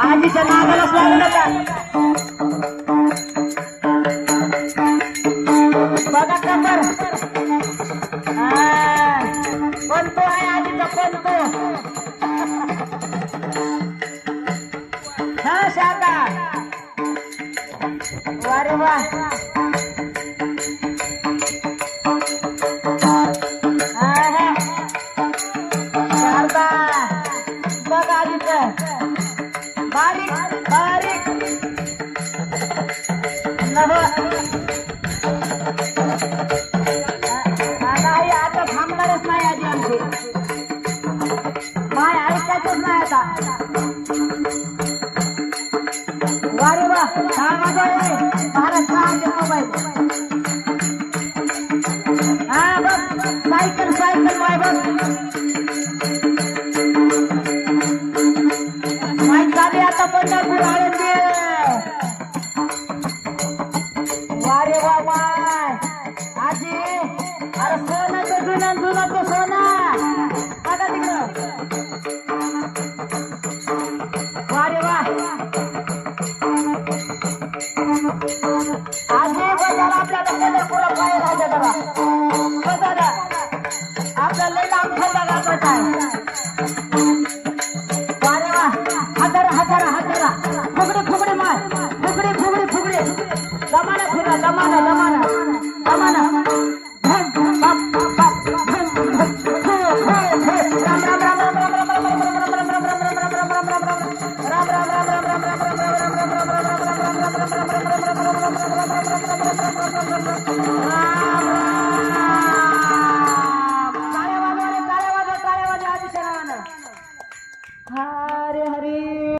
आजीच्या नादालाच लागू नका. बघा कंबर पंतो आहे आजीचा पंतो. हा शाका वारे वा. शारदा बघ आजीचं बारीक बारीक नाही आता थांबणारच नाही आजी आमची. माय ऐकायचंच नाही आता. वारे वा छान मजा येते. महाराज छान मोबाईल. हा बघ सायकल सायकल माय बघ माय चाले आता पंढरपूर आळंदी. वारे वा माय आजी अरे सोनं तो जुनं जुनं तो सोना बघा तिकडं. वारे वा आजी बघायला आपल्याला पंढरपूरला पाय राहते बघा. बघा आपल्याला लई लांब खाल्ला गावाचा आहे. वारे वा हजारा हजारा हजारा फुगडे फुगडे माय फुगडे फुगडे फुगडे. जमाना फिरा जमाना जमाना जमाना. हरे हरे.